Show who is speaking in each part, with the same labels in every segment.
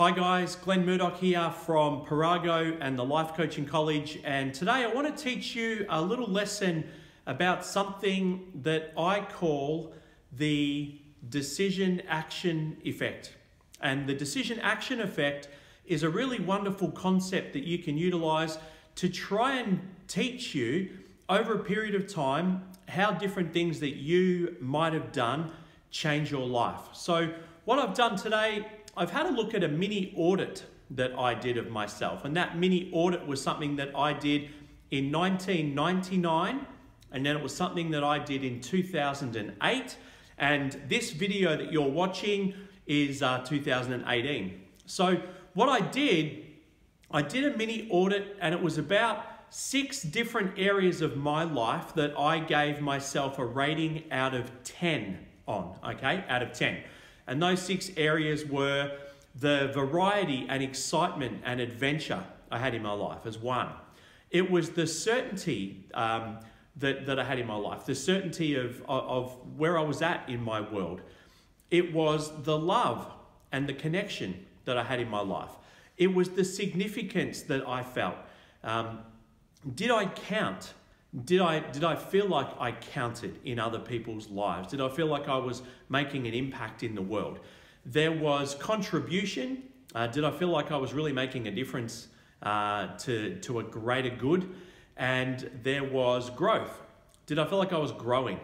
Speaker 1: Hi guys, Glenn Murdoch here from Parago and the Life Coaching College, and today I want to teach you a little lesson about something that I call the decision action effect. And the decision action effect is a really wonderful concept that you can utilize to try and teach you over a period of time how different things that you might have done change your life. So what I've done today, I've had a look at a mini audit that I did of myself, and that mini audit was something that I did in 1999, and then it was something that I did in 2008, and this video that you're watching is 2018. So what I did a mini audit, and it was about 6 different areas of my life that I gave myself a rating out of 10 on, okay, out of 10. And those 6 areas were the variety and excitement and adventure I had in my life as one. It was the certainty that I had in my life, the certainty of where I was at in my world. It was the love and the connection that I had in my life. It was the significance that I felt. Did I count? Did I feel like I counted in other people's lives? Did I feel like I was making an impact in the world? There was contribution. Did I feel like I was really making a difference to a greater good? And there was growth. Did I feel like I was growing?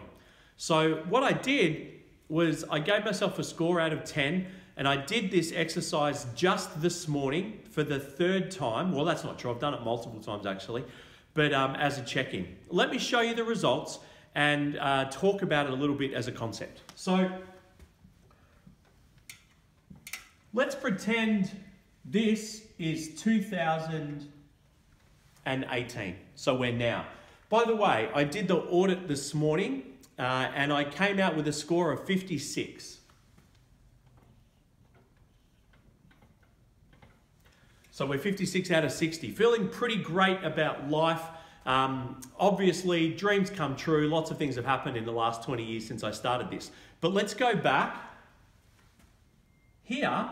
Speaker 1: So what I did was I gave myself a score out of 10, and I did this exercise just this morning for the 3rd time. Well, that's not true. I've done it multiple times actually. But as a check-in. Let me show you the results and talk about it a little bit as a concept. So let's pretend this is 2018. So we're now. By the way, I did the audit this morning and I came out with a score of 56. So we're 56 out of 60, feeling pretty great about life. Obviously, dreams come true. Lots of things have happened in the last 20 years since I started this. But let's go back here,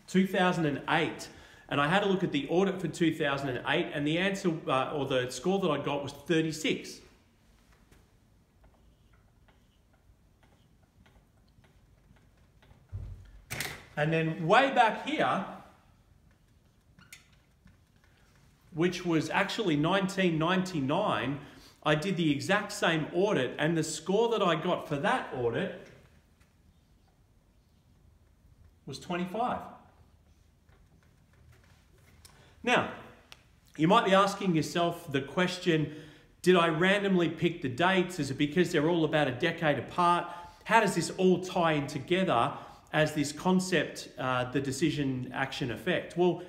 Speaker 1: 2008. And I had a look at the audit for 2008, and the answer, or the score that I got was 36. And then way back here, which was actually 1999, I did the exact same audit, and the score that I got for that audit was 25. Now, you might be asking yourself the question, did I randomly pick the dates? Is it because they're all about a decade apart? How does this all tie in together as this concept, the decision action effect? Well,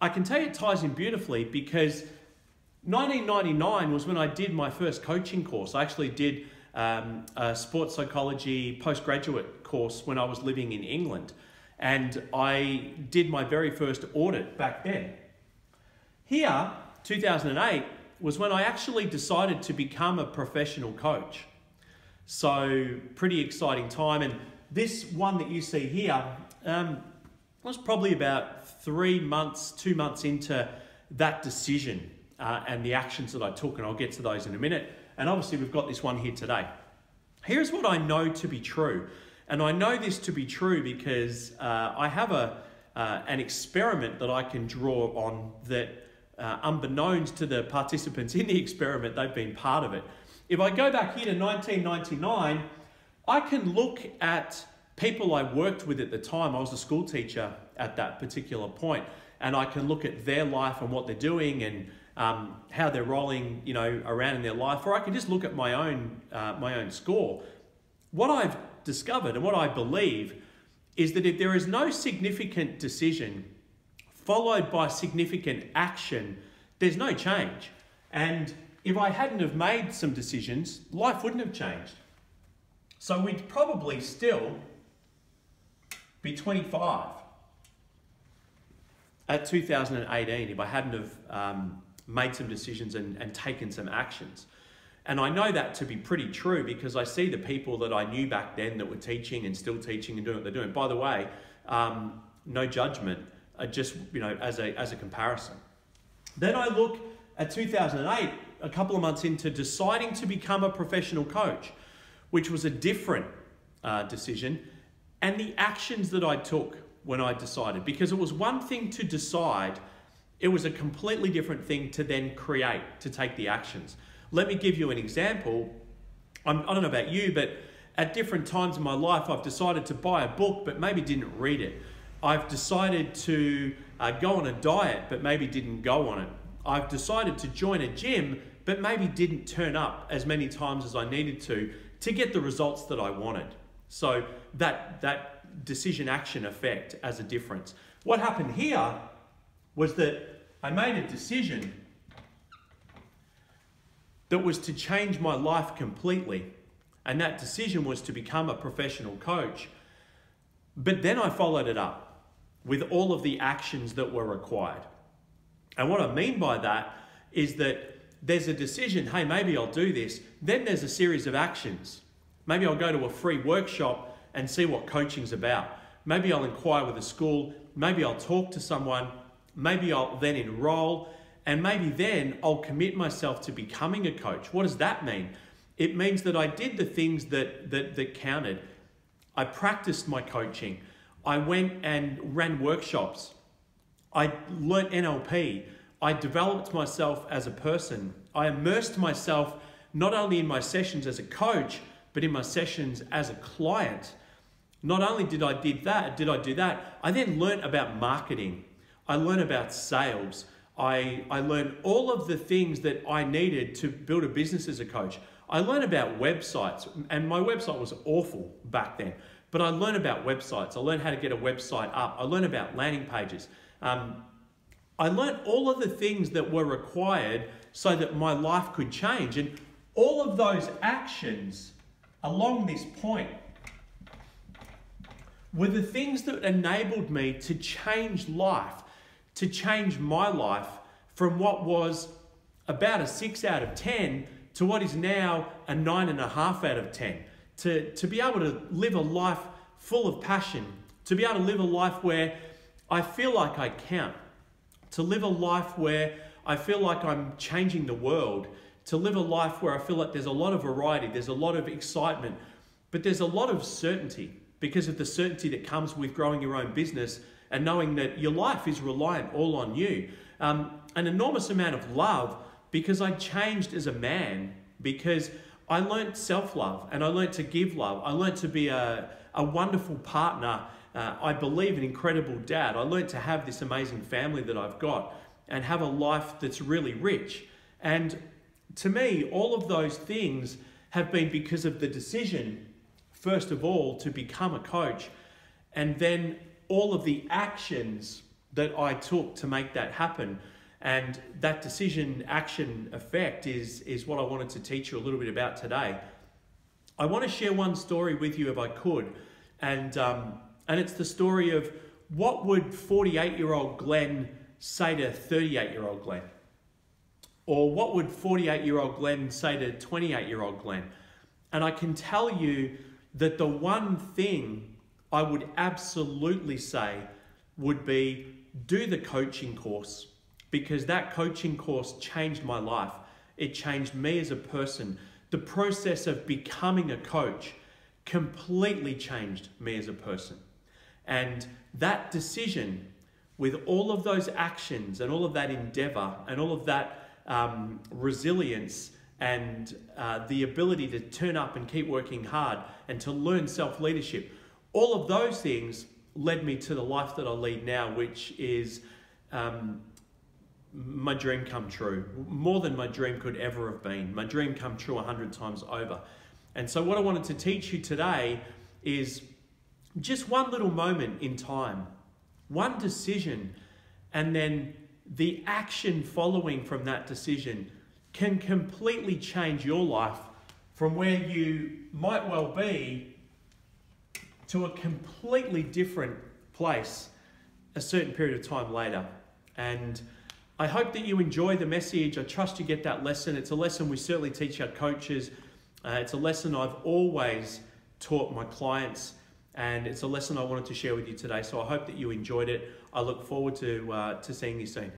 Speaker 1: I can tell you it ties in beautifully because 1999 was when I did my first coaching course. I actually did a sports psychology postgraduate course when I was living in England, and I did my very first audit back then. Here, 2008, was when I actually decided to become a professional coach. So pretty exciting time. And this one that you see here was probably about 3 months, 2 months into that decision and the actions that I took, and I'll get to those in a minute. And obviously we've got this one here today. Here's what I know to be true. And I know this to be true because I have an experiment that I can draw on that unbeknownst to the participants in the experiment, they've been part of it. If I go back here to 1999, I can look at people I worked with at the time. I was a school teacher at that particular point, and I can look at their life and what they're doing and how they're rolling, around in their life, or I can just look at my own score. What I've discovered and what I believe is that if there is no significant decision followed by significant action, there's no change. And if I hadn't have made some decisions, life wouldn't have changed. So we'd probably still be 25 at 2018 if I hadn't have made some decisions and taken some actions. And I know that to be pretty true because I see the people that I knew back then that were teaching and still teaching and doing what they're doing. By the way, no judgment, just as a comparison. Then I look at 2008, a couple of months into deciding to become a professional coach, which was a different decision, and the actions that I took when I decided, because it was one thing to decide, it was a completely different thing to then create, to take the actions. Let me give you an example. I don't know about you, but at different times in my life, I've decided to buy a book, but maybe didn't read it. I've decided to go on a diet, but maybe didn't go on it. I've decided to join a gym, but maybe didn't turn up as many times as I needed to get the results that I wanted. So that decision action effect as a difference. What happened here was that I made a decision that was to change my life completely. And that decision was to become a professional coach. But then I followed it up with all of the actions that were required. And what I mean by that is that there's a decision, hey, maybe I'll do this. Then there's a series of actions. Maybe I'll go to a free workshop and see what coaching's about. Maybe I'll inquire with a school. Maybe I'll talk to someone. Maybe I'll then enroll. And maybe then I'll commit myself to becoming a coach. What does that mean? It means that I did the things that counted. I practiced my coaching. I went and ran workshops. I learnt NLP. I developed myself as a person. I immersed myself not only in my sessions as a coach, but in my sessions as a client. Not only did I do that, I then learnt about marketing. I learned about sales. I learned all of the things that I needed to build a business as a coach. I learned about websites, and my website was awful back then, but I learned about websites. I learned how to get a website up. I learned about landing pages. I learned all of the things that were required so that my life could change. And all of those actions along this point were the things that enabled me to change life, to change my life from what was about a 6 out of 10 to what is now a 9.5 out of 10. To be able to live a life full of passion, to be able to live a life where I feel like I count, to live a life where I feel like I'm changing the world, to live a life where I feel like there's a lot of variety, there's a lot of excitement, but there's a lot of certainty because of the certainty that comes with growing your own business and knowing that your life is reliant all on you. An enormous amount of love because I changed as a man, because I learned self-love and I learned to give love. I learned to be a wonderful partner. I believe an incredible dad. I learned to have this amazing family that I've got and have a life that's really rich. And to me, all of those things have been because of the decision, first of all, to become a coach, and then all of the actions that I took to make that happen. And that decision action effect is what I wanted to teach you a little bit about today. I want to share one story with you if I could. And it's the story of what would 48-year-old Glenn say to 38-year-old Glenn? Or what would 48-year-old Glenn say to 28-year-old Glenn? And I can tell you that the one thing I would absolutely say would be do the coaching course, because that coaching course changed my life. It changed me as a person. The process of becoming a coach completely changed me as a person. And that decision, with all of those actions and all of that endeavor and all of that resilience and the ability to turn up and keep working hard and to learn self-leadership, all of those things led me to the life that I lead now, which is my dream come true. More than my dream could ever have been. My dream come true 100 times over. And so what I wanted to teach you today is just one little moment in time, one decision, and then the action following from that decision can completely change your life from where you might well be to a completely different place a certain period of time later. And I hope that you enjoy the message. I trust you get that lesson. It's a lesson we certainly teach our coaches. It's a lesson I've always taught my clients, and it's a lesson I wanted to share with you today. So I hope that you enjoyed it. I look forward to seeing you soon.